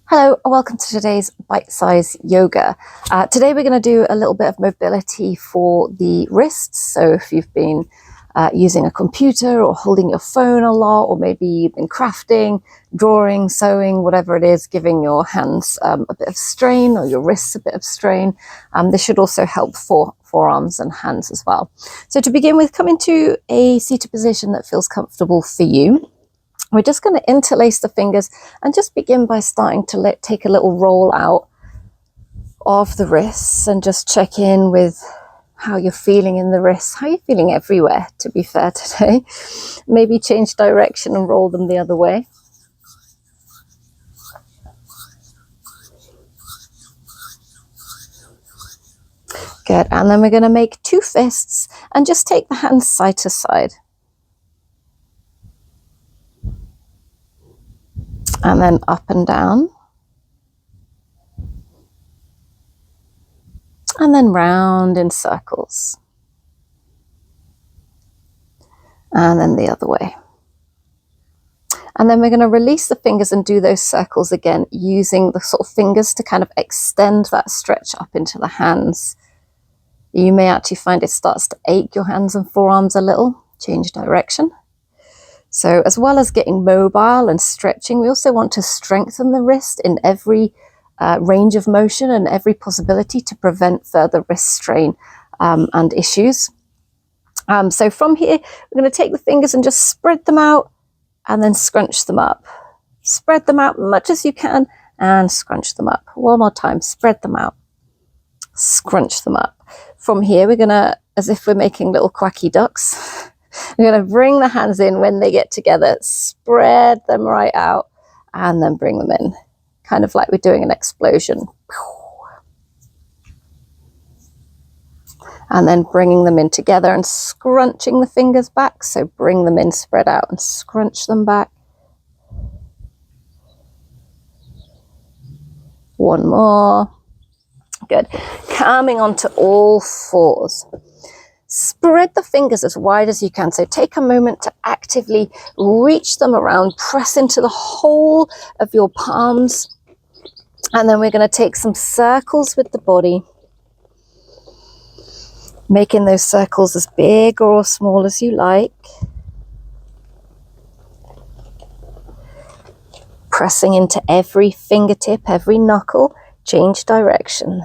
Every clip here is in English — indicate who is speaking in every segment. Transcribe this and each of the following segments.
Speaker 1: Hello and welcome to today's Bitesize Yoga. Today we're going to do a little bit of mobility for the wrists. So if you've been using a computer or holding your phone a lot, or maybe you've been crafting, drawing, sewing, whatever it is, giving your hands a bit of strain or your wrists a bit of strain, this should also help for forearms and hands as well. So to begin with, come into a seated position that feels comfortable for you. We're just going to interlace the fingers and just begin by starting to take a little roll out of the wrists and just check in with how you're feeling in the wrists, how you're feeling everywhere, to be fair today. Maybe change direction and roll them the other way. Good, and then we're going to make two fists and just take the hands side to side. And then up and down. And then round in circles. And then the other way. And then we're going to release the fingers and do those circles again, using the sort of fingers to kind of extend that stretch up into the hands. You may actually find it starts to ache your hands and forearms a little. Change direction. So as well as getting mobile and stretching, we also want to strengthen the wrist in every range of motion and every possibility to prevent further wrist strain and issues. So from here, we're going to take the fingers and just spread them out and then scrunch them up. Spread them out as much as you can and scrunch them up. One more time, spread them out, scrunch them up. From here, we're going to, as if we're making little quacky ducks, we're going to bring the hands in when they get together, spread them right out, and then bring them in, kind of like we're doing an explosion. And then bringing them in together and scrunching the fingers back. So bring them in, spread out, and scrunch them back. One more. Good. Coming onto all fours. Spread the fingers as wide as you can. So take a moment to actively reach them around, press into the whole of your palms. And then we're going to take some circles with the body, making those circles as big or small as you like. Pressing into every fingertip, every knuckle, change direction.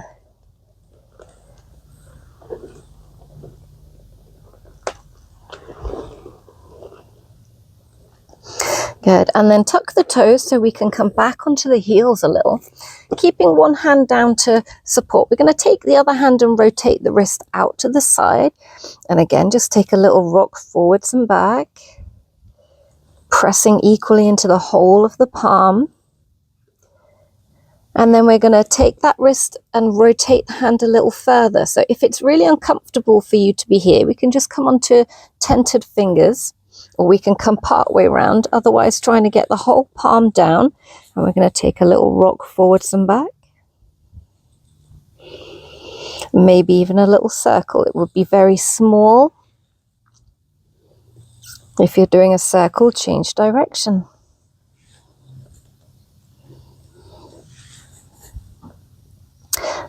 Speaker 1: Good, and then tuck the toes so we can come back onto the heels a little, keeping one hand down to support. We're going to take the other hand and rotate the wrist out to the side, and again just take a little rock forwards and back, pressing equally into the whole of the palm. And then we're going to take that wrist and rotate the hand a little further. So if it's really uncomfortable for you to be here, we can just come onto tented fingers, or we can come part way around, otherwise trying to get the whole palm down. And we're going to take a little rock forwards and back. Maybe even a little circle. It would be very small. If you're doing a circle, change direction.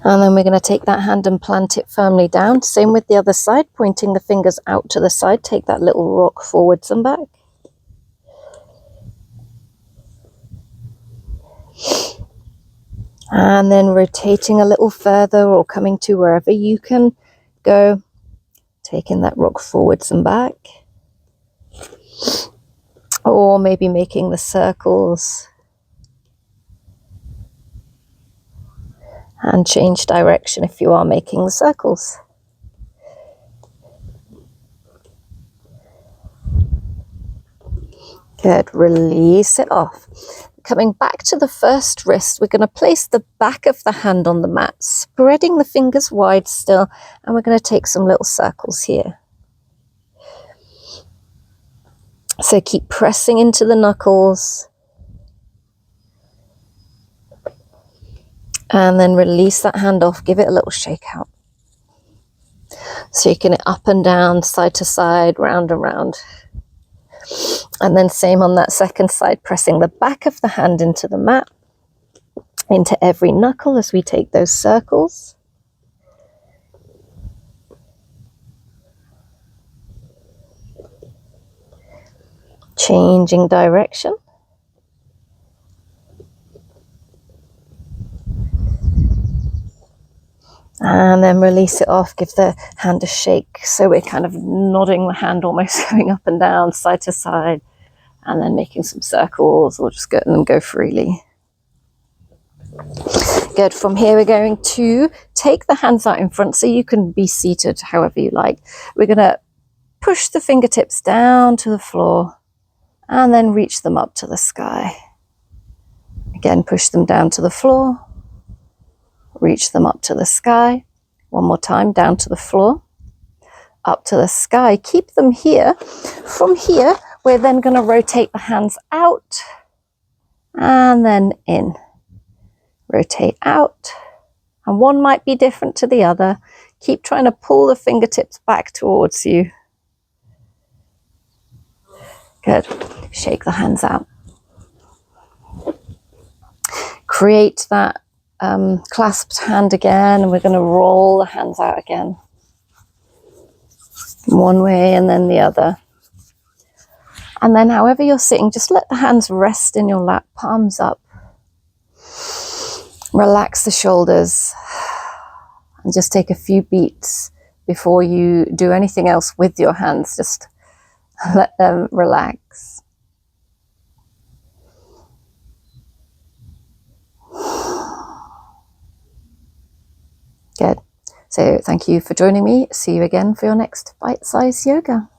Speaker 1: And then we're going to take that hand and plant it firmly down. Same with the other side, pointing the fingers out to the side. Take that little rock forwards and back. And then rotating a little further or coming to wherever you can go. Taking that rock forwards and back. Or maybe making the circles. And change direction if you are making the circles. Good, release it off. Coming back to the first wrist, we're going to place the back of the hand on the mat, spreading the fingers wide still, and we're going to take some little circles here. So keep pressing into the knuckles. And then release that hand off, give it a little shake out. So you can up and down, side to side, round and round. And then same on that second side, pressing the back of the hand into the mat. into every knuckle as we take those circles. Changing direction. And then release it off, give the hand a shake. So we're kind of nodding the hand, almost going up and down, side to side, and then making some circles or just letting them go freely. Good. From here, we're going to take the hands out in front so you can be seated however you like. We're going to push the fingertips down to the floor and then reach them up to the sky. Again, push them down to the floor. Reach them up to the sky. One more time, down to the floor, up to the sky. Keep them here. From here, we're then going to rotate the hands out and then in. Rotate out. And one might be different to the other. Keep trying to pull the fingertips back towards you. Good. Shake the hands out. Create that clasped hand again, and we're going to roll the hands out again. One way and then the other. And then however you're sitting, just let the hands rest in your lap, palms up. Relax the shoulders and just take a few beats before you do anything else with your hands. Just let them relax. Good. So thank you for joining me. See you again for your next Bitesize Yoga.